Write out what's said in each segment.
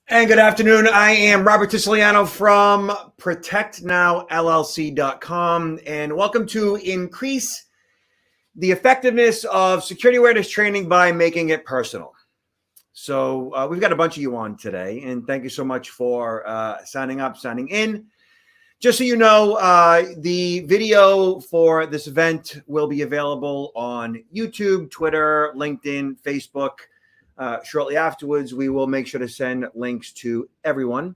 And good afternoon. I am Robert Tisiliano from ProtectNowLLC.com, and welcome to Increase the Effectiveness of Security Awareness Training by Making It Personal. So we've got a bunch of you on today, and thank you so much for signing up, signing in. Just so you know, the video for this event will be available on YouTube, Twitter, LinkedIn, Facebook. Shortly afterwards, we will make sure to send links to everyone.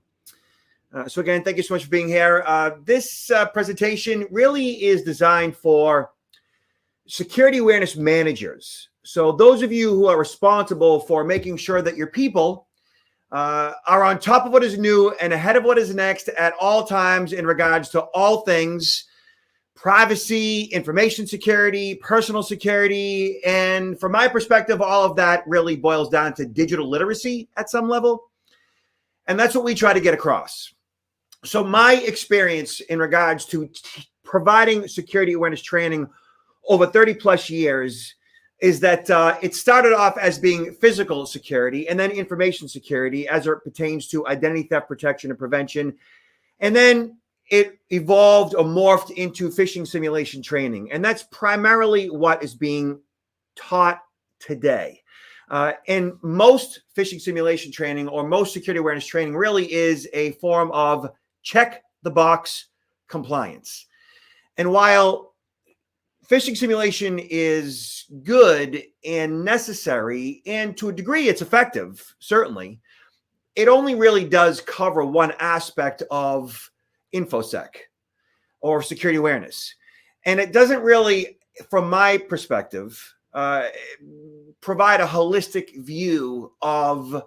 So again, thank you so much for being here. This presentation really is designed for security awareness managers. So those of you who are responsible for making sure that your people are on top of what is new and ahead of what is next at all times in regards to all things privacy, information security, personal security. And from my perspective, all of that really boils down to digital literacy at some level. And that's what we try to get across. So my experience in regards to providing security awareness training over 30 plus years is that it started off as being physical security and then information security as it pertains to identity theft protection and prevention. And then it evolved or morphed into phishing simulation training. And that's primarily what is being taught today. And most phishing simulation training or most security awareness training really is a form of check the box compliance. And while phishing simulation is good and necessary, and to a degree it's effective, certainly, it only really does cover one aspect of InfoSec or security awareness. And it doesn't really, from my perspective, provide a holistic view of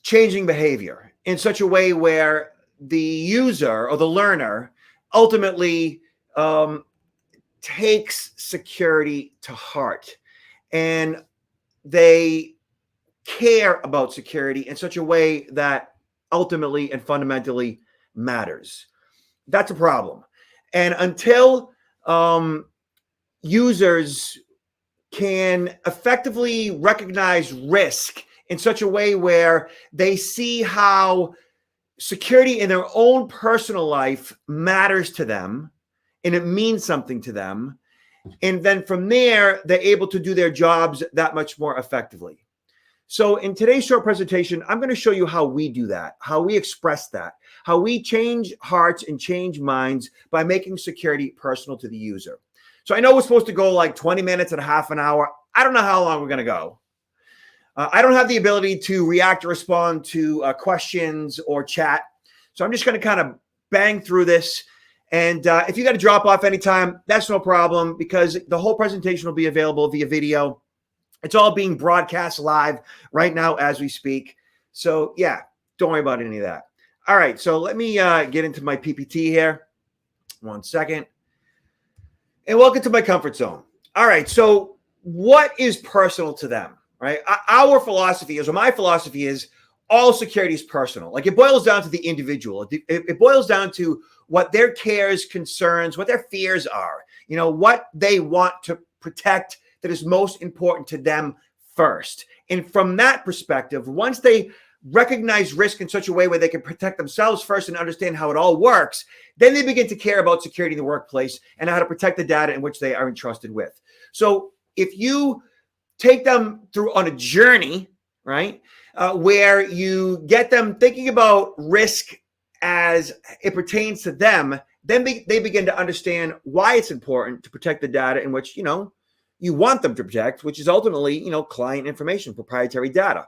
changing behavior in such a way where the user or the learner ultimately takes security to heart and they care about security in such a way that ultimately and fundamentally matters. That's a problem. And until users can effectively recognize risk in such a way where they see how security in their own personal life matters to them and it means something to them, and then from there, they're able to do their jobs that much more effectively. So in today's short presentation, I'm going to show you how we do that, how we express that, how we change hearts and change minds by making security personal to the user. So I know we're supposed to go like 20 minutes and a half an hour. I don't know how long we're going to go. I don't have the ability to react or respond to questions or chat. So I'm just going to kind of bang through this. And if you got to drop off anytime, that's no problem because the whole presentation will be available via video. It's all being broadcast live right now as we speak. So yeah, don't worry about any of that. All right, so let me get into my PPT here. 1 second. And welcome to my comfort zone. All right, so what is personal to them, right? Our philosophy is, or my philosophy is, all security is personal. Like it boils down to the individual. It boils down to what their cares, concerns, what their fears are, you know, what they want to protect that is most important to them first. And from that perspective, once they recognize risk in such a way where they can protect themselves first and understand how it all works, then they begin to care about security in the workplace and how to protect the data in which they are entrusted with. So if you take them through on a journey, right, where you get them thinking about risk as it pertains to them, then they begin to understand why it's important to protect the data in which, you know, you want them to protect, which is ultimately, you know, client information, proprietary data.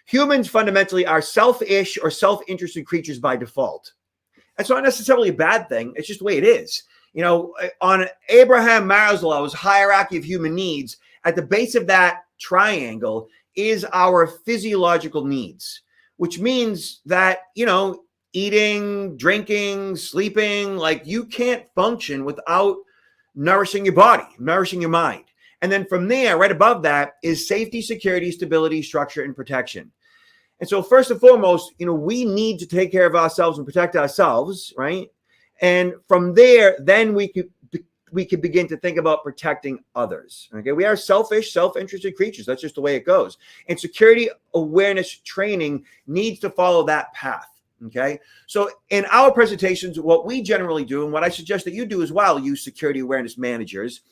Humans fundamentally are selfish or self-interested creatures by default. That's not necessarily a bad thing. It's just the way it is. You know, on Abraham Maslow's hierarchy of human needs, at the base of that triangle is our physiological needs, which means that, you know, eating, drinking, sleeping, like you can't function without nourishing your body, nourishing your mind. And then from there, right above that is safety, security, stability, structure, and protection. And so first and foremost, you know, we need to take care of ourselves and protect ourselves, right? And from there, then we could we can begin to think about protecting others. Okay, we are selfish, self-interested creatures. That's just the way it goes. And security awareness training needs to follow that path. Okay, so in our presentations, what we generally do, and what I suggest that you do as well, you security awareness managers,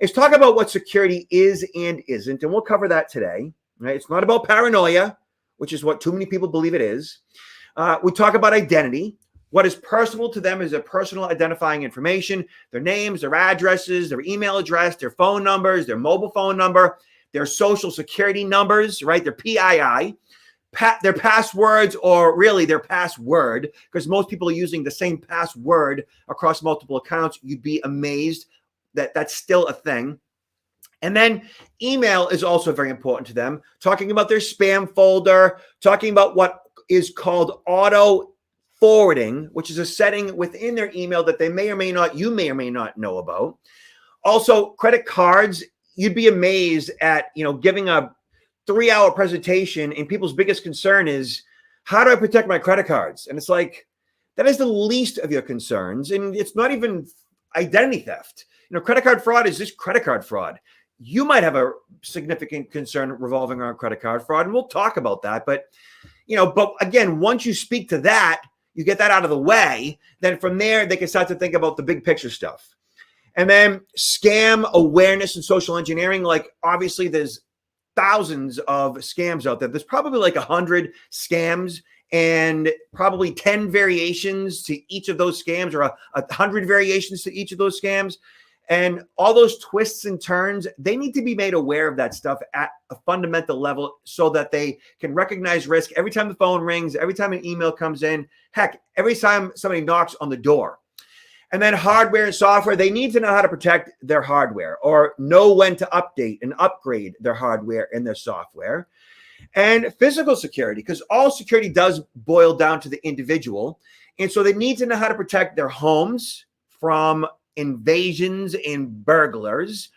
is talk about what security is and isn't, and we'll cover that today. Right? It's not about paranoia, which is what too many people believe it is. We talk about identity. What is personal to them is their personal identifying information, their names, their addresses, their email address, their phone numbers, their mobile phone number, their social security numbers, right? Their PII, their passwords, or really their password, because most people are using the same password across multiple accounts. You'd be amazed that that's still a thing. And then email is also very important to them, talking about their spam folder, talking about what is called auto forwarding, which is a setting within their email that you may or may not know about. Also, credit cards, you'd be amazed at, giving a 3-hour presentation, and people's biggest concern is, how do I protect my credit cards? And it's like, that is the least of your concerns. And it's not even identity theft. Credit card fraud is just credit card fraud. You might have a significant concern revolving around credit card fraud, and we'll talk about that. But again, once you speak to that, you get that out of the way, then from there, they can start to think about the big picture stuff. And then scam awareness and social engineering, like obviously there's thousands of scams out there. There's probably like 100 scams and probably 10 variations to each of those scams, or 100 variations to each of those scams. And all those twists and turns, they need to be made aware of that stuff at a fundamental level so that they can recognize risk every time the phone rings, every time an email comes in, heck, every time somebody knocks on the door. And then hardware and software, they need to know how to protect their hardware or know when to update and upgrade their hardware and their software. And physical security, because all security does boil down to the individual. And so they need to know how to protect their homes from invasions and burglars,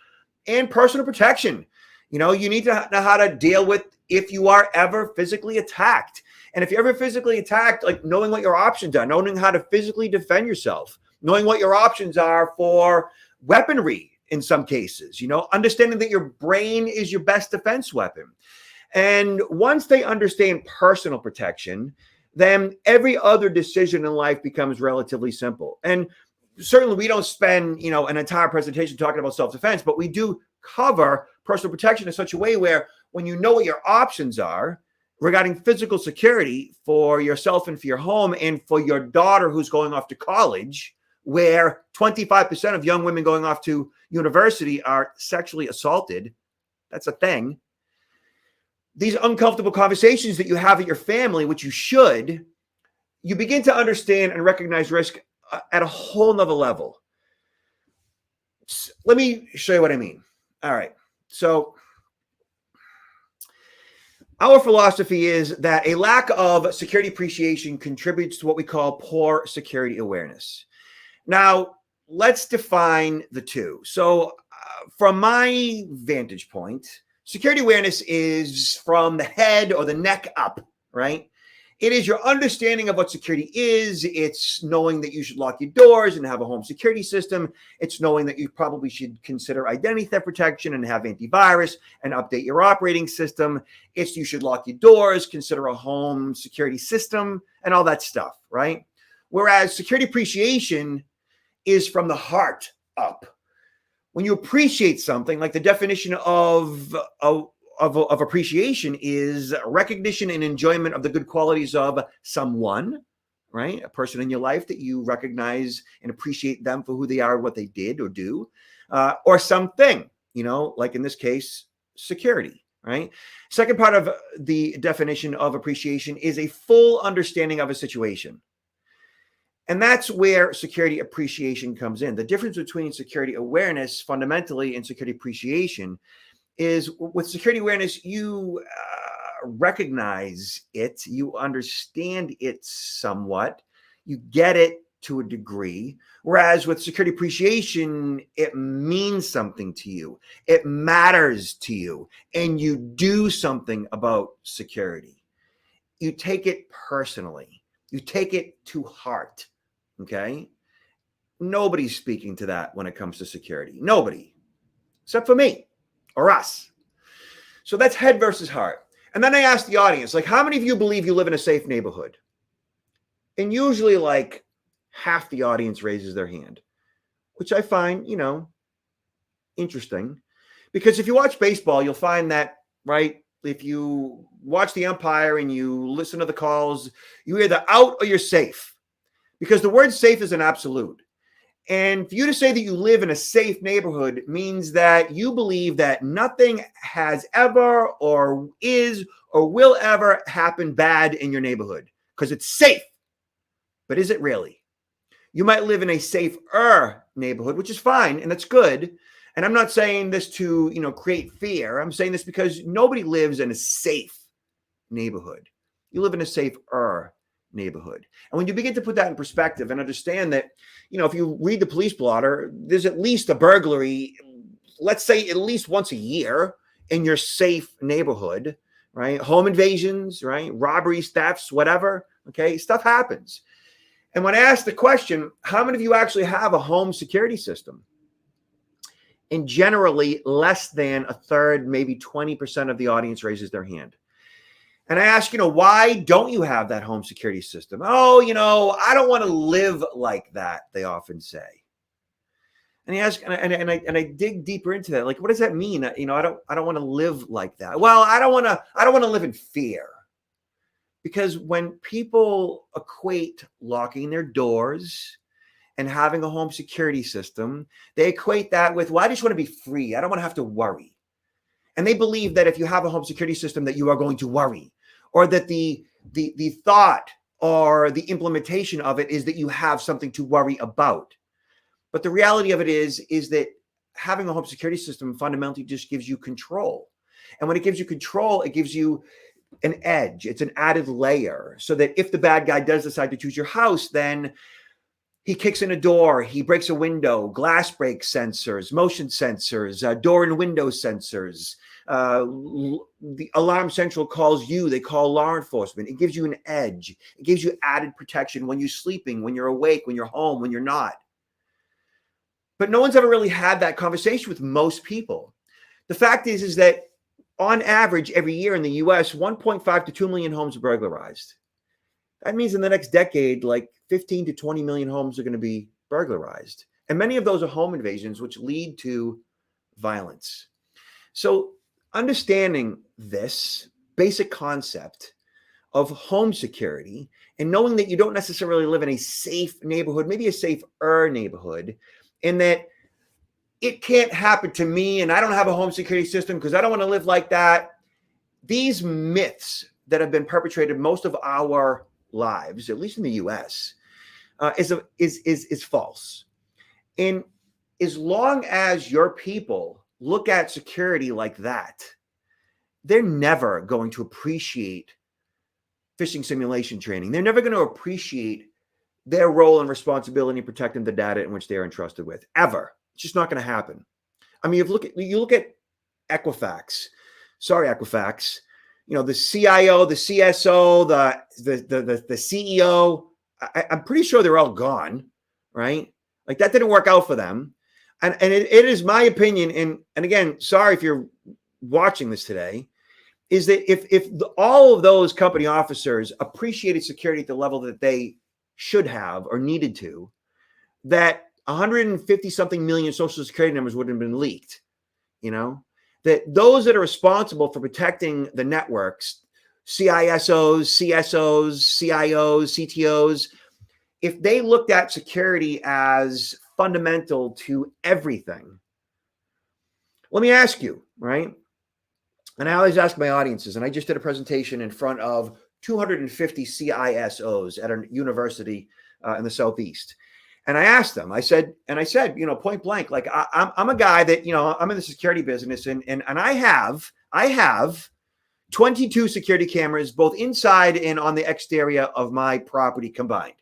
and personal protection. You need to know how to deal with if you are ever physically attacked. And if you're ever physically attacked, like knowing what your options are, knowing how to physically defend yourself, knowing what your options are for weaponry in some cases, understanding that your brain is your best defense weapon. And once they understand personal protection, then every other decision in life becomes relatively simple. And certainly we don't spend, an entire presentation talking about self-defense, but we do cover personal protection in such a way where when you know what your options are regarding physical security for yourself and for your home and for your daughter who's going off to college, where 25% of young women going off to university are sexually assaulted, that's a thing. These uncomfortable conversations that you have at your family, which you should, you begin to understand and recognize risk at a whole nother level. Let me show you what I mean. All right. So our philosophy is that a lack of security appreciation contributes to what we call poor security awareness. Now, let's define the two. So from my vantage point, security awareness is from the head or the neck up, right? It is your understanding of what security is. It's knowing that you should lock your doors and have a home security system. It's knowing that you probably should consider identity theft protection and have antivirus and update your operating system. It's you should lock your doors, consider a home security system, and all that stuff, right? Whereas security appreciation is from the heart up. When you appreciate something, like the definition of appreciation is recognition and enjoyment of the good qualities of someone, right? A person in your life that you recognize and appreciate them for who they are, what they did or do, or something, like in this case, security, right? Second part of the definition of appreciation is a full understanding of a situation. And that's where security appreciation comes in. The difference between security awareness fundamentally and security appreciation is with security awareness, you recognize it, you understand it somewhat, you get it to a degree. Whereas with security appreciation, it means something to you, it matters to you, and you do something about security. You take it personally, you take it to heart. Okay. Nobody's speaking to that when it comes to security. Nobody, except for me or us. So that's head versus heart. And then I asked the audience, like, how many of you believe you live in a safe neighborhood? And usually like half the audience raises their hand, which I find, interesting. Because if you watch baseball, you'll find that, right? If you watch the umpire and you listen to the calls, you're either out or you're safe. Because the word safe is an absolute. And for you to say that you live in a safe neighborhood means that you believe that nothing has ever or is or will ever happen bad in your neighborhood because it's safe. But is it really? You might live in a safer neighborhood, which is fine, and that's good. And I'm not saying this to, create fear. I'm saying this because nobody lives in a safe neighborhood. You live in a safer neighborhood. And when you begin to put that in perspective and understand that, if you read the police blotter, there's at least a burglary, let's say at least once a year in your safe neighborhood, right? Home invasions, right? Robberies, thefts, whatever. Okay. Stuff happens. And when I asked the question, how many of you actually have a home security system? And generally less than a third, maybe 20% of the audience raises their hand. And I ask, why don't you have that home security system? Oh, I don't want to live like that, they often say. And I ask, and I dig deeper into that. Like, what does that mean? I don't want to live like that. Well, I don't want to live in fear. Because when people equate locking their doors and having a home security system, they equate that with, well, I just want to be free. I don't want to have to worry. And they believe that if you have a home security system that you are going to worry, or that the thought or the implementation of it is that you have something to worry about. But the reality of it is that having a home security system fundamentally just gives you control. And when it gives you control, it gives you an edge. It's an added layer so that if the bad guy does decide to choose your house, then he kicks in a door, he breaks a window, glass break sensors, motion sensors, door and window sensors. The Alarm Central calls you, they call law enforcement. It gives you an edge. It gives you added protection when you're sleeping, when you're awake, when you're home, when you're not. But no one's ever really had that conversation with most people. The fact is that on average, every year in the US, 1.5 to 2 million homes are burglarized. That means in the next decade, like 15 to 20 million homes are going to be burglarized. And many of those are home invasions, which lead to violence. So understanding this basic concept of home security and knowing that you don't necessarily live in a safe neighborhood, maybe a safer neighborhood, and that it can't happen to me and I don't have a home security system because I don't want to live like that. These myths that have been perpetrated most of our lives, at least in the US, is false. And as long as your people look at security like that, they're never going to appreciate phishing simulation training. They're never going to appreciate their role and responsibility in protecting the data in which they're entrusted with, ever. It's just not going to happen. I mean, you look at Equifax. Sorry, Equifax. The CIO, the CSO, the CEO. I'm pretty sure they're all gone, right? Like that didn't work out for them. And it is my opinion. And again, sorry if you're watching this today, is that if all of those company officers appreciated security at the level that they should have or needed to, that 150 something million social security numbers wouldn't have been leaked, that those that are responsible for protecting the networks, CISOs, CSOs, CIOs, CTOs, if they looked at security as fundamental to everything, let me ask you, right? And I always ask my audiences, and I just did a presentation in front of 250 CISOs at a university in the Southeast. And I asked them, I said, point blank, like I'm a guy that, I'm in the security business and I have 22 security cameras, both inside and on the exterior of my property combined.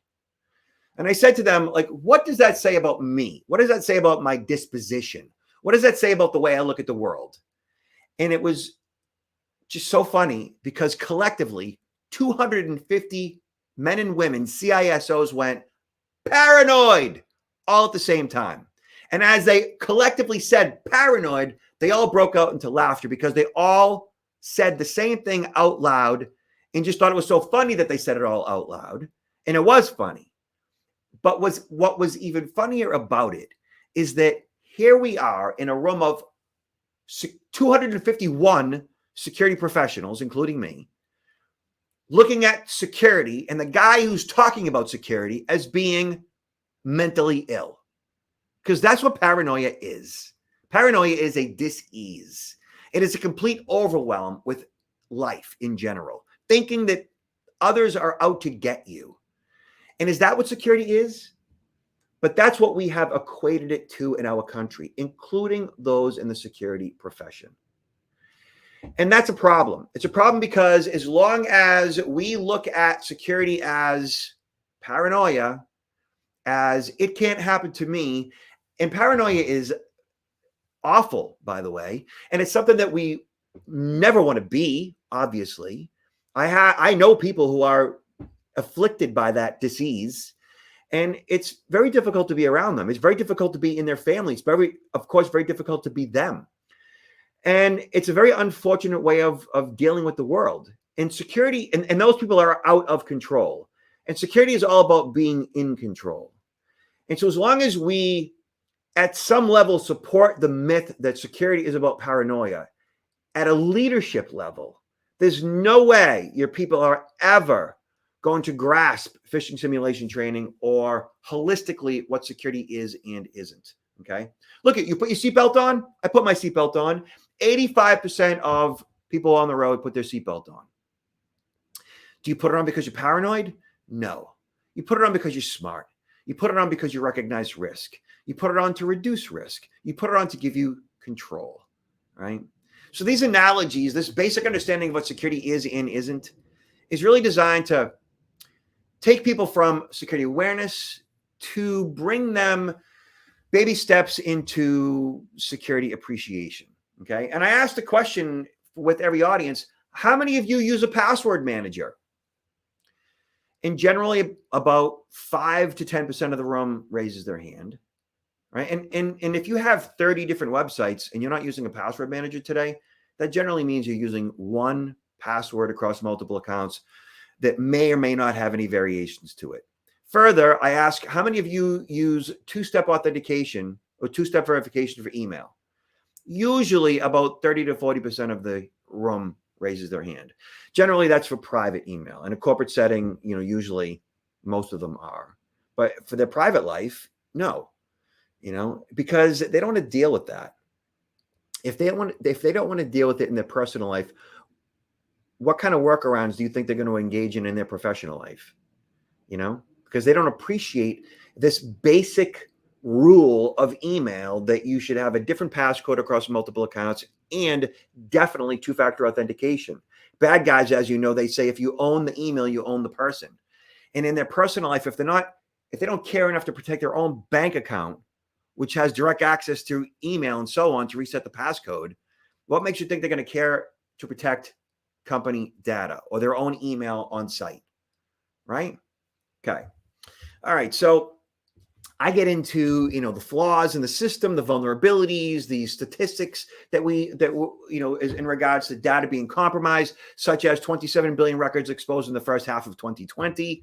And I said to them, like, what does that say about me? What does that say about my disposition? What does that say about the way I look at the world? And it was just so funny because collectively 250 men and women, CISOs, went paranoid. all at the same time. And as they collectively said paranoid, they all broke out into laughter because they all said the same thing out loud and just thought it was so funny that they said it all out loud. And it was funny. But what was even funnier about it is that here we are in a room of 251 security professionals, including me, looking at security and the guy who's talking about security as being mentally ill. Because that's what paranoia is. Paranoia is a dis-ease. It is a complete overwhelm with life in general, thinking that others are out to get you. And is that what security is? But that's what we have equated it to in our country, including those in the security profession. And that's a problem. It's a problem because as long as we look at security as paranoia, as it can't happen to me, and paranoia is awful, by the way, and it's something that we never want to be, obviously. I know people who are afflicted by that disease, and it's very difficult to be around them. It's very difficult to be in their families. Of course, very difficult to be them. And it's a very unfortunate way of dealing with the world. And security, and those people are out of control. And security is all about being in control. And so as long as we, at some level, support the myth that security is about paranoia, at a leadership level, there's no way your people are ever going to grasp phishing simulation training or holistically what security is and isn't. Okay. Look at you, put your seatbelt on. I put my seatbelt on. 85% of people on the road put their seatbelt on. Do you put it on because you're paranoid? No. You put it on because you're smart. You put it on because you recognize risk. You put it on to reduce risk. You put it on to give you control, right? So these analogies, this basic understanding of what security is and isn't, is really designed to take people from security awareness to bring them baby steps into security appreciation, okay? And I asked the question with every audience, how many of you use a password manager? And generally about 5 to 10% of the room raises their hand, right? And if you have 30 different websites and you're not using a password manager today, that generally means you're using one password across multiple accounts that may or may not have any variations to it. Further, I ask, how many of you use two-step authentication or two-step verification for email? Usually about 30 to 40% of the room raises their hand. Generally, that's for private email. In a corporate setting, usually most of them are. But for their private life, no, because they don't want to deal with that. If they don't want to deal with it in their personal life, what kind of workarounds do you think they're going to engage in their professional life? Because they don't appreciate this basic rule of email that you should have a different passcode across multiple accounts and definitely two-factor authentication. Bad guys, as you know, they say if you own the email, you own the person. And in their personal life, if they don't care enough to protect their own bank account, which has direct access to email and so on to reset the passcode, what makes you think they're going to care to protect company data or their own email on site, right? Okay. All right. So I get into, the flaws in the system, the vulnerabilities, the statistics that is in regards to data being compromised, such as 27 billion records exposed in the first half of 2020.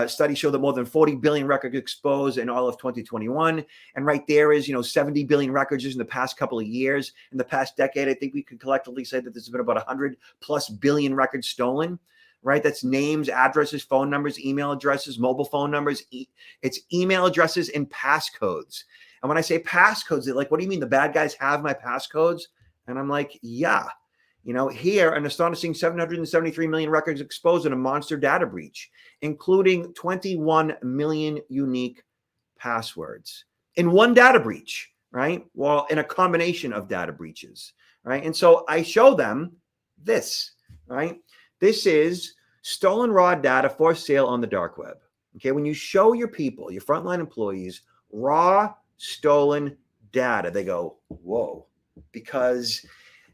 Studies show that more than 40 billion records exposed in all of 2021. And right there is, 70 billion records in the past couple of years. In the past decade, I think we could collectively say that there's been about 100 plus billion records stolen. Right? That's names, addresses, phone numbers, email addresses, mobile phone numbers. It's email addresses and passcodes. And when I say passcodes, they're like, what do you mean the bad guys have my passcodes? And I'm like, yeah. Here, an astonishing 773 million records exposed in a monster data breach, including 21 million unique passwords in one data breach, right? Well, in a combination of data breaches, right? And so I show them this, right? This is stolen raw data for sale on the dark web. Okay, when you show your people, your frontline employees, raw stolen data, they go, whoa, because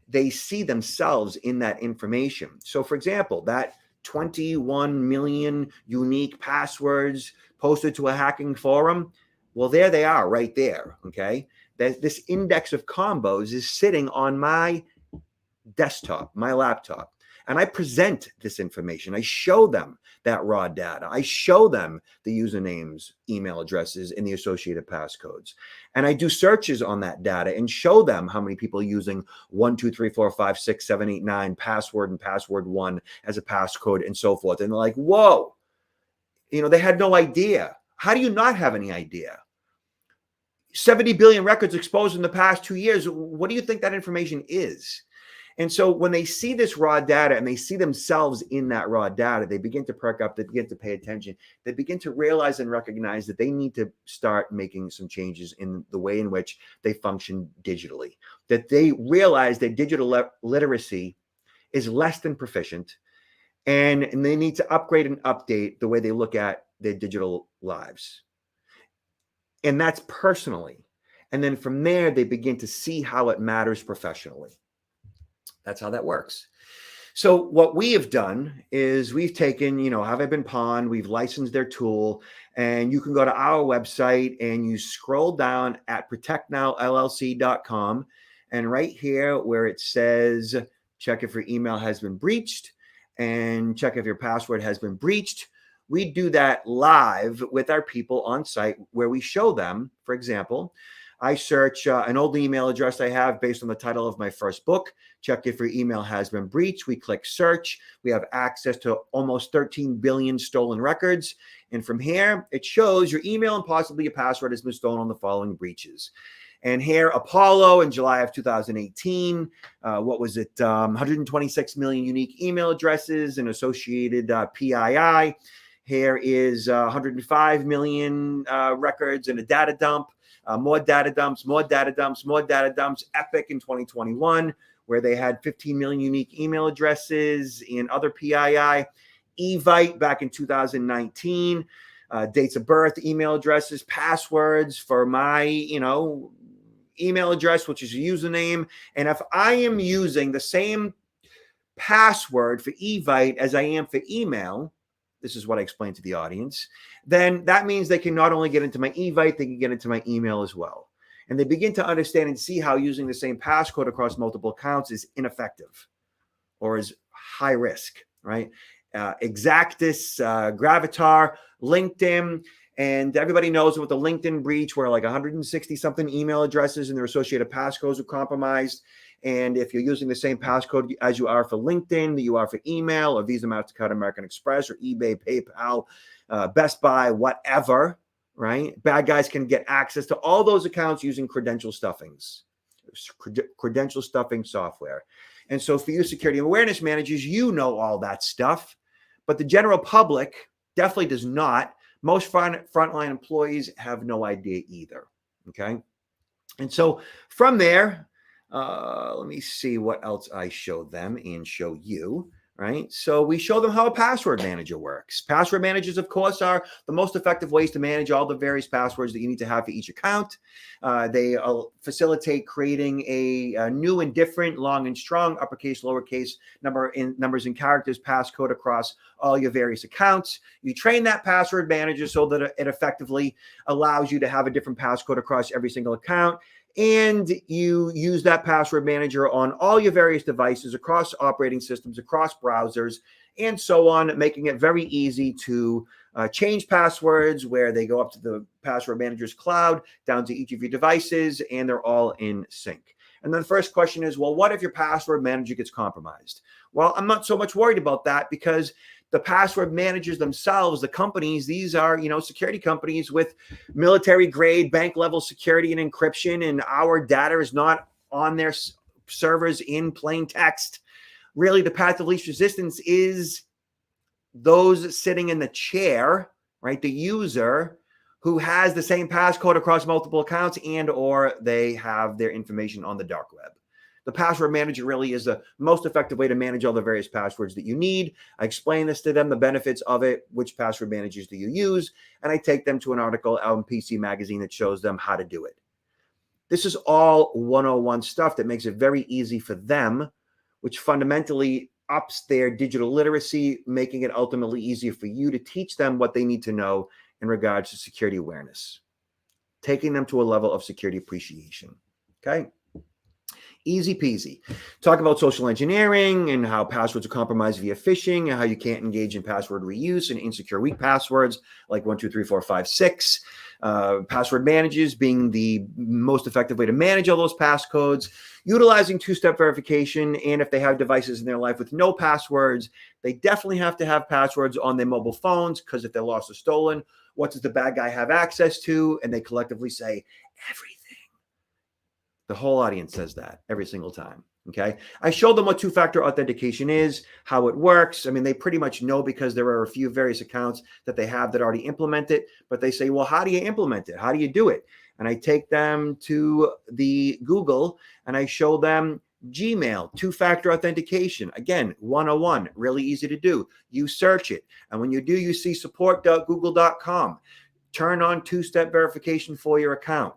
they see themselves in that information. So, for example, that 21 million unique passwords posted to a hacking forum, Well, there they are right there. Okay. This index of combos is sitting on my desktop, my laptop. And I present this information. I show them that raw data. I show them the usernames, email addresses, and the associated passcodes. And I do searches on that data and show them how many people are using 1, 2, 3, 4, 5, 6, 7, 8, 9 password and password 1 as a passcode and so forth. And they're like, whoa, they had no idea. How do you not have any idea? 70 billion records exposed in the past 2 years. What do you think that information is? And so when they see this raw data and they see themselves in that raw data, they begin to perk up, they begin to pay attention, they begin to realize and recognize that they need to start making some changes in the way in which they function digitally, that they realize that digital literacy is less than proficient, and they need to upgrade and update the way they look at their digital lives. And that's personally. And then from there, they begin to see how it matters professionally. That's how that works. So what we have done is we've taken, Have I Been Pawned? We've licensed their tool, and you can go to our website and you scroll down at protectnowllc.com. And right here where it says, check if your email has been breached and check if your password has been breached, we do that live with our people on site where we show them, for example, I search an old email address I have based on the title of my first book. Check if your email has been breached. We click search. We have access to almost 13 billion stolen records. And from here, it shows your email and possibly your password has been stolen on the following breaches. And here, Apollo in July of 2018, 126 million unique email addresses and associated PII. Here is 105 million records and a data dump. More data dumps. Epic in 2021, where they had 15 million unique email addresses and other PII. Evite back in 2019, dates of birth, email addresses, passwords for my, email address, which is a username. And if I am using the same password for Evite as I am for email, this is what I explained to the audience, then that means they can not only get into my Evite, they can get into my email as well. And they begin to understand and see how using the same passcode across multiple accounts is ineffective or is high risk, right? Exactus, Gravatar, LinkedIn, and everybody knows about the LinkedIn breach where like 160 something email addresses and their associated passcodes were compromised. And if you're using the same passcode as you are for LinkedIn, that you are for email or Visa, MasterCard, American Express, or eBay, PayPal, Best Buy, whatever, right? Bad guys can get access to all those accounts using credential stuffing software. And so for you security awareness managers, you know all that stuff, but the general public definitely does not. Most frontline employees have no idea either, okay? And so from there, let me see what else I show them and show you, right? So we show them how a password manager works. Password managers, of course, are the most effective ways to manage all the various passwords that you need to have for each account. They facilitate creating a new and different, long and strong, uppercase, lowercase numbers and characters passcode across all your various accounts. You train that password manager so that it effectively allows you to have a different passcode across every single account. And you use that password manager on all your various devices across operating systems, across browsers, and so on, making it very easy to change passwords where they go up to the password manager's cloud, down to each of your devices, and they're all in sync. And then the first question is, well, what if your password manager gets compromised? Well, I'm not so much worried about that because the password managers themselves, the companies, these are, security companies with military grade bank level security and encryption, and our data is not on their servers in plain text. Really, the path of least resistance is those sitting in the chair, right? The user who has the same passcode across multiple accounts and or they have their information on the dark web. The password manager really is the most effective way to manage all the various passwords that you need. I explain this to them, the benefits of it, which password managers do you use, and I take them to an article out in PC Magazine that shows them how to do it. This is all 101 stuff that makes it very easy for them, which fundamentally ups their digital literacy, making it ultimately easier for you to teach them what they need to know in regards to security awareness. taking them to a level of security appreciation. Okay. Easy peasy. Talk about social engineering and how passwords are compromised via phishing and how you can't engage in password reuse and insecure weak passwords like 1, 2, 3, 4, 5, 6. Password managers being the most effective way to manage all those passcodes, utilizing two-step verification, and if they have devices in their life with no passwords, they definitely have to have passwords on their mobile phones, because if they're lost or stolen, what does the bad guy have access to? And they collectively say everything. The whole audience says that every single time. Okay. I showed them what two-factor authentication is, how it works. I mean, they pretty much know because there are a few various accounts that they have that already implement it, but they say, well, how do you implement it? How do you do it? And I take them to the Google and I show them Gmail, two-factor authentication. Again, 101, really easy to do. You search it. And when you do, you see support.google.com. Turn on two-step verification for your account.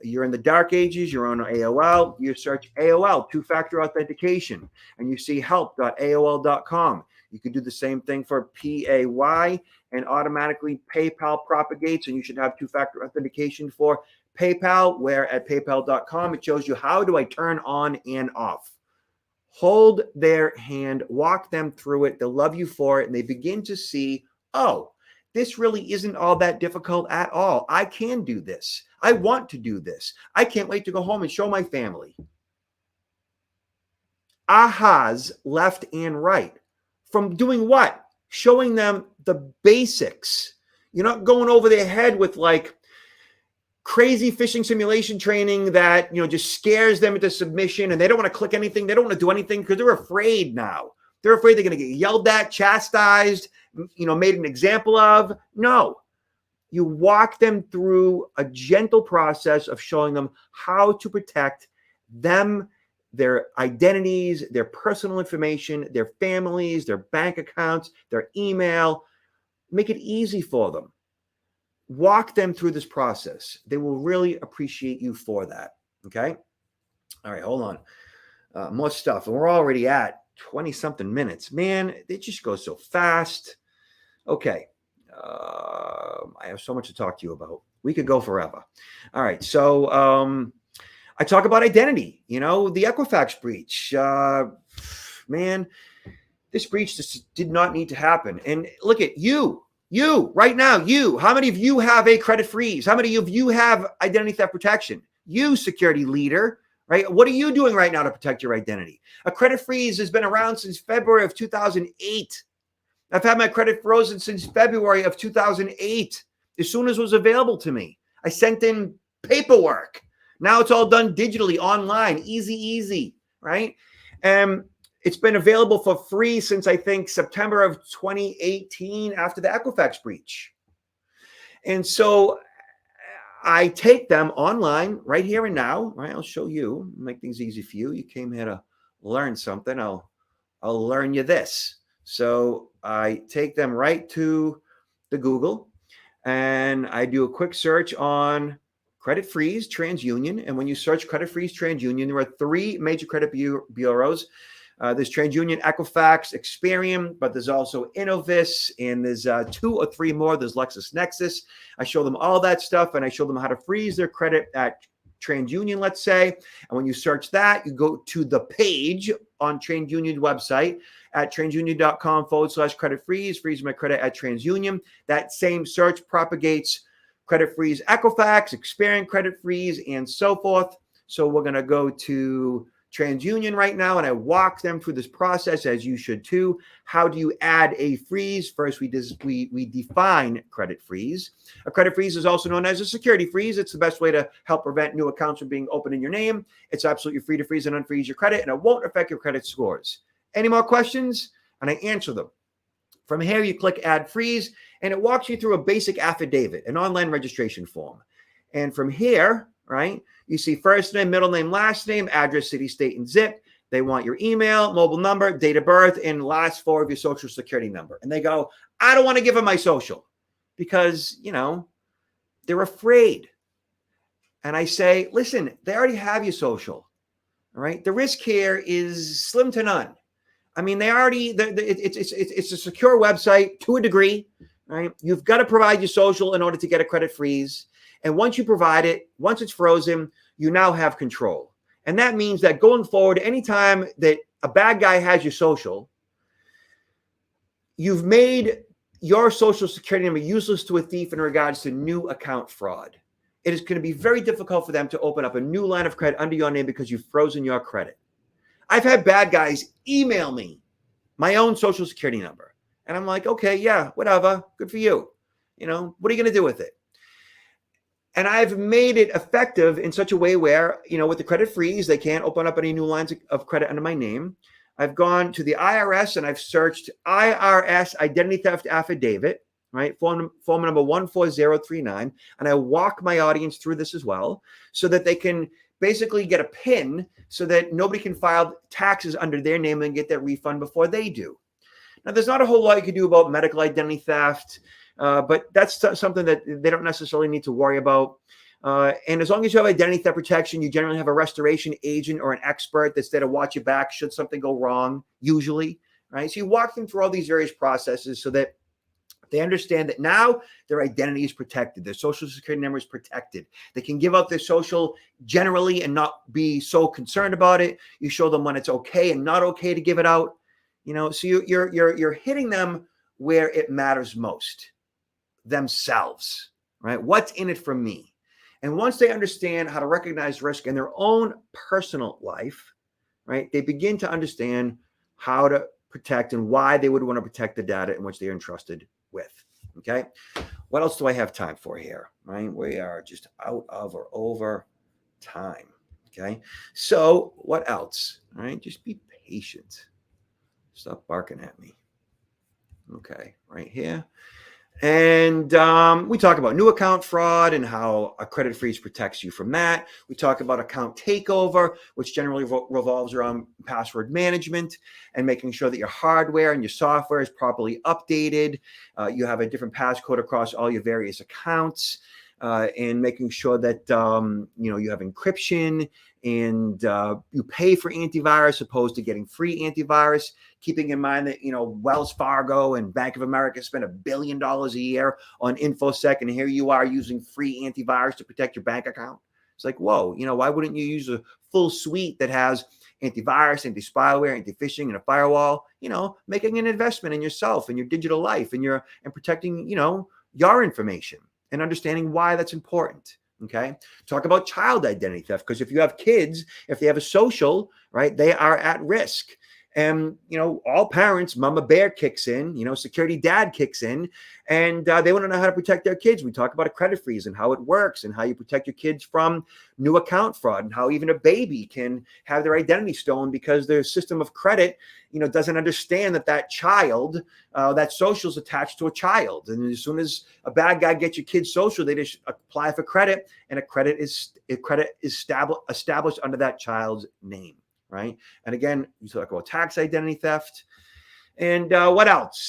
You're in the dark ages, you're on AOL, you search AOL, two-factor authentication, and you see help.aol.com. You can do the same thing for PAY, and automatically PayPal propagates, and you should have two-factor authentication for PayPal, where at paypal.com, it shows you how do I turn on and off. Hold their hand, walk them through it. They'll love you for it, and they begin to see, oh, this really isn't all that difficult at all. I can do this. I want to do this. I can't wait to go home and show my family. Ahas left and right. From doing what? Showing them the basics. You're not going over their head with like crazy phishing simulation training that, just scares them into submission, and they don't want to click anything. They don't want to do anything because they're afraid now. They're afraid they're going to get yelled at, chastised, made an example of. No. You walk them through a gentle process of showing them how to protect them, their identities, their personal information, their families, their bank accounts, their email. Make it easy for them. Walk them through this process. They will really appreciate you for that. Okay? All right, hold on. More stuff. And we're already at 20-something minutes. Man, it just goes so fast. Okay. I have so much to talk to you about. We could go forever. All right. So I talk about identity, the Equifax breach. Man, this breach just did not need to happen. And look at you right now, how many of you have a credit freeze? How many of you have identity theft protection? You, security leader, right? What are you doing right now to protect your identity? A credit freeze has been around since February of 2008. I've had my credit frozen since February of 2008, as soon as it was available to me. I sent in paperwork. Now it's all done digitally, online, easy, right? It's been available for free since, I think, September of 2018 after the Equifax breach. And so I take them online right here and now, right? I'll show you, make things easy for you. You came here to learn something. I'll learn you this. So I take them right to the Google and I do a quick search on Credit Freeze TransUnion. And when you search Credit Freeze TransUnion, there are three major credit bureaus. There's TransUnion, Equifax, Experian, but there's also Innovis, and there's 2 or 3 more. There's LexisNexis. I show them all that stuff, and I show them how to freeze their credit at TransUnion, let's say. And when you search that, you go to the page on TransUnion's website at transunion.com/credit freeze, freeze my credit at TransUnion. That same search propagates credit freeze Equifax, Experian credit freeze, and so forth. So we're going to go to TransUnion right now, and I walk them through this process, as you should too. How do you add a freeze? First, we define credit freeze. A credit freeze is also known as a security freeze. It's the best way to help prevent new accounts from being opened in your name. It's absolutely free to freeze and unfreeze your credit, and it won't affect your credit scores. Any more questions? And I answer them. From here, you click Add Freeze, and it walks you through a basic affidavit, an online registration form. And from here, right, you see first name, middle name, last name, address, city, state, and zip. They want your email, mobile number, date of birth, and last 4 of your social security number. And they go, I don't want to give them my social because, they're afraid. And I say, listen, they already have your social. All right. The risk here is slim to none. I mean, it's a secure website to a degree, right? You've got to provide your social in order to get a credit freeze. And once you provide it, once it's frozen, you now have control. And that means that going forward, anytime that a bad guy has your social, you've made your social security number useless to a thief in regards to new account fraud. It is going to be very difficult for them to open up a new line of credit under your name because you've frozen your credit. I've had bad guys email me my own social security number. And I'm like, okay, yeah, whatever. Good for you. You know, what are you going to do with it? And I've made it effective in such a way where, you know, with the credit freeze, they can't open up any new lines of credit under my name. I've gone to the IRS and I've searched IRS identity theft affidavit, right? Form number 14039. And I walk my audience through this as well so that they can basically get a PIN so that nobody can file taxes under their name and get their refund before they do. Now, there's not a whole lot you can do about medical identity theft, but that's something that they don't necessarily need to worry about. And as long as you have identity theft protection, you generally have a restoration agent or an expert that's there to watch your back should something go wrong, usually, right? So you walk them through all these various processes so that they understand that now their identity is protected. Their social security number is protected. They can give out their social generally and not be so concerned about it. You show them when it's okay and not okay to give it out. You know, so you're hitting them where it matters most, themselves, right? What's in it for me? And once they understand how to recognize risk in their own personal life, right, they begin to understand how to protect and why they would want to protect the data in which they're entrusted with. Okay. What else do I have time for here? Right. We are just out of or over time. Okay. So what else? All right. Just be patient. Stop barking at me. Okay. Right here. And we talk about new account fraud and how a credit freeze protects you from that. We talk about account takeover, which generally revolves around password management and making sure that your hardware and your software is properly updated. You have a different passcode across all your various accounts, and making sure that you have encryption and you pay for antivirus opposed to getting free antivirus, keeping in mind that, Wells Fargo and Bank of America spend $1 billion a year on InfoSec, and here you are using free antivirus to protect your bank account. It's like, whoa, why wouldn't you use a full suite that has antivirus, anti-spyware, anti-phishing, and a firewall, making an investment in yourself and your digital life and protecting, your information and understanding why that's important. Okay. Talk about child identity theft, because if you have kids, if they have a social, right, they are at risk. And, all parents, mama bear kicks in, security dad kicks in, and they want to know how to protect their kids. We talk about a credit freeze and how it works and how you protect your kids from new account fraud and how even a baby can have their identity stolen because their system of credit, doesn't understand that child, that social is attached to a child. And as soon as a bad guy gets your kid's social, they just apply for credit, and a credit is established under that child's name. Right. And again, you talk about tax identity theft and what else?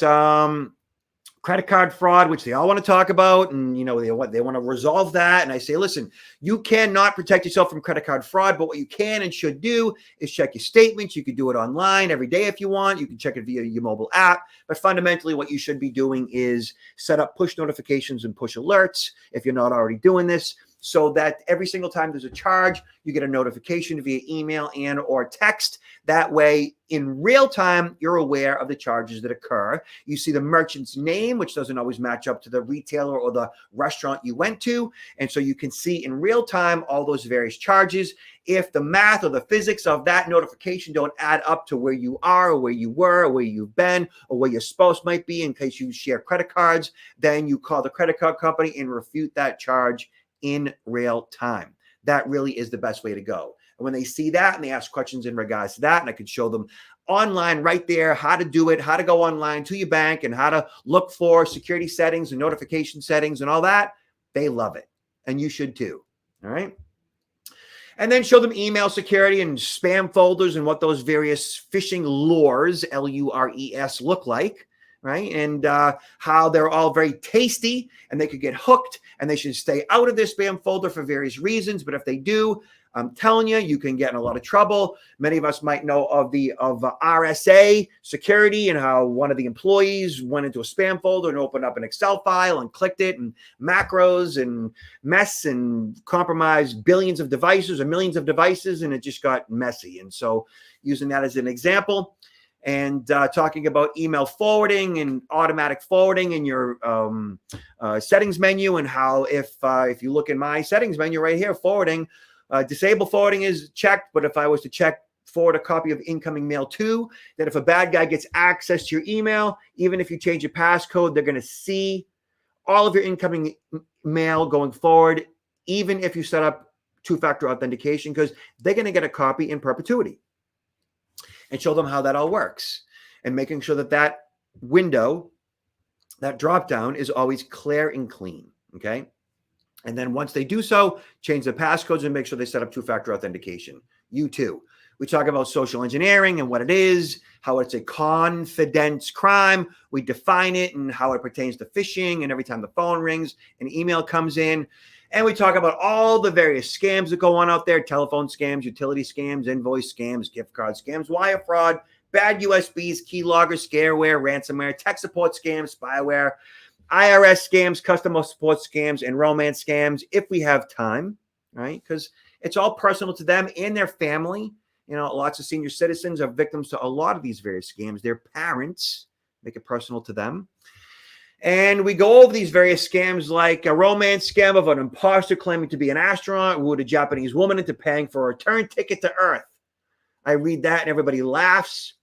Credit card fraud, which they all want to talk about. And, they want to resolve that. And I say, listen, you cannot protect yourself from credit card fraud, but what you can and should do is check your statements. You can do it online every day if you want. You can check it via your mobile app. But fundamentally, what you should be doing is set up push notifications and push alerts if you're not already doing this, so that every single time there's a charge, you get a notification via email and or text. That way, in real time, you're aware of the charges that occur. You see the merchant's name, which doesn't always match up to the retailer or the restaurant you went to. And so you can see in real time all those various charges. If the math or the physics of that notification don't add up to where you are or where you were or where you've been or where your spouse might be in case you share credit cards, then you call the credit card company and refute that charge in real time. That really is the best way to go. And when they see that and they ask questions in regards to that, and I can show them online right there how to do it, how to go online to your bank and how to look for security settings and notification settings and all that, they love it. And you should too. All right. And then show them email security and spam folders and what those various phishing lures, LURES, look like. Right. And how they're all very tasty and they could get hooked and they should stay out of their spam folder for various reasons. But if they do, I'm telling you, you can get in a lot of trouble. Many of us might know of RSA security and how one of the employees went into a spam folder and opened up an Excel file and clicked it, and macros and mess and compromised billions of devices or millions of devices, and it just got messy. And so using that as an example, and talking about email forwarding and automatic forwarding in your settings menu, and how if you look in my settings menu right here, forwarding, disable forwarding is checked, but if I was to forward a copy of incoming mail to, that if a bad guy gets access to your email, even if you change your passcode, they're going to see all of your incoming mail going forward, even if you set up two-factor authentication, because they're going to get a copy in perpetuity. And show them how that all works, and making sure that window, that drop down, is always clear and clean. Okay. And then once they do so, change the passcodes and make sure they set up two-factor authentication. You too. We talk about social engineering and what it is, how it's a confidence crime. We define it and how it pertains to phishing, and every time the phone rings, an email comes in. And we talk about all the various scams that go on out there: telephone scams, utility scams, invoice scams, gift card scams, wire fraud, bad USBs, keylogger, scareware, ransomware, tech support scams, spyware, IRS scams, customer support scams, and romance scams, if we have time, right? Because it's all personal to them and their family. You know, lots of senior citizens are victims to a lot of these various scams. Their parents make it personal to them. And we go over these various scams, like a romance scam of an imposter claiming to be an astronaut who lured a Japanese woman into paying for a return ticket to Earth. I read that and everybody laughs.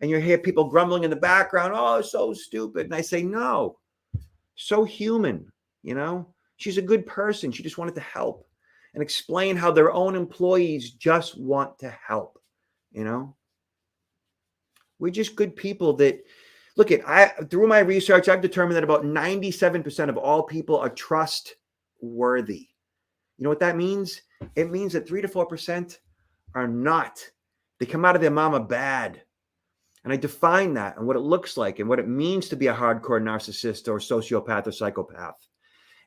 And you hear people grumbling in the background, "Oh, it's so stupid." And I say, no, so human. You know, she's a good person. She just wanted to help, and explain how their own employees just want to help. You know, we're just good people that... Look, through my research, I've determined that about 97% of all people are trustworthy. You know what that means? It means that 3 to 4% are not. They come out of their mama bad. And I define that and what it looks like and what it means to be a hardcore narcissist or sociopath or psychopath.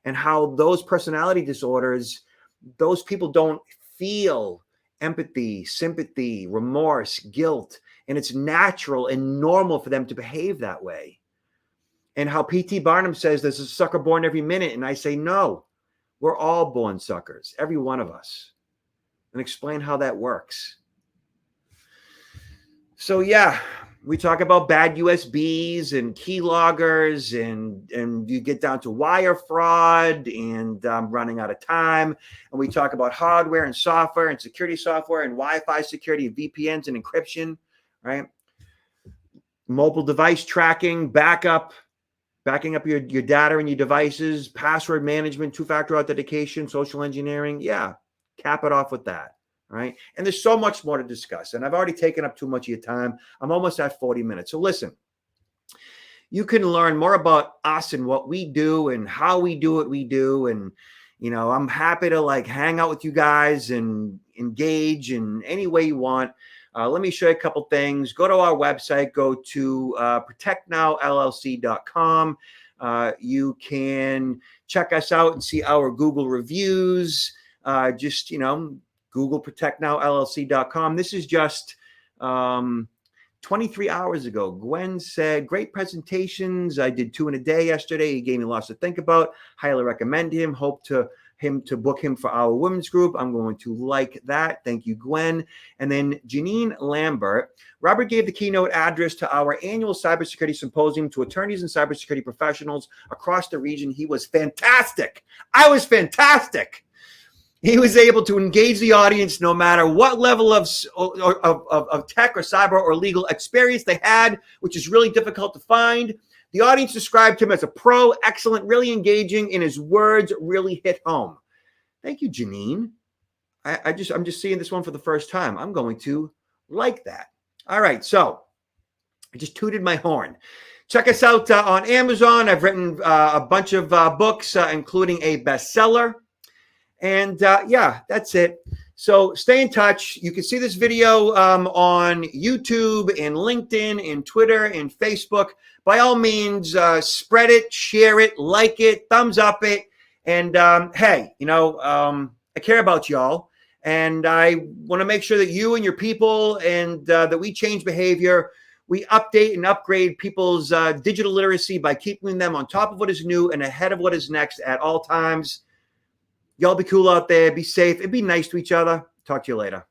And how those personality disorders, those people don't feel empathy, sympathy, remorse, guilt. And it's natural and normal for them to behave that way. And how P.T. Barnum says there's a sucker born every minute. And I say, no, we're all born suckers, every one of us. And explain how that works. So, yeah, we talk about bad USBs and keyloggers, and you get down to wire fraud, and I'm running out of time. And we talk about hardware and software and security software and Wi-Fi security and VPNs and encryption. Right? Mobile device tracking, backing up your data and your devices, password management, two-factor authentication, social engineering. Yeah, cap it off with that. Right? And there's so much more to discuss. And I've already taken up too much of your time. I'm almost at 40 minutes. So listen, you can learn more about us and what we do and how we do what we do. And, you know, I'm happy to hang out with you guys and engage in any way you want. Let me show you a couple things. Go to our website. Go to protectnowllc.com. You can check us out and see our Google reviews. Just, Google protectnowllc.com. This is just 23 hours ago. Gwen said, "Great presentations. I did 2 in a day yesterday. He gave me lots to think about. Highly recommend him. Hope to book him for our women's group. I'm going to like that. Thank you, Gwen." And then Janine Lambert, "Robert gave the keynote address to our annual cybersecurity symposium to attorneys and cybersecurity professionals across the region. He was fantastic." I was fantastic. He was able to engage the audience no matter what level of tech or cyber or legal experience they had, which is really difficult to find. The audience described him as a pro, excellent, really engaging, and his words really hit home. Thank you, Janine. I'm just seeing this one for the first time. I'm going to like that. All right, so I just tooted my horn. Check us out on Amazon. I've written a bunch of books, including a bestseller. And yeah, that's it. So stay in touch. You can see this video on YouTube and LinkedIn and Twitter and Facebook. By all means, spread it, share it, like it, thumbs up it. And hey, I care about y'all. And I want to make sure that you and your people and that we change behavior. We update and upgrade people's digital literacy by keeping them on top of what is new and ahead of what is next at all times. Y'all be cool out there. Be safe and be nice to each other. Talk to you later.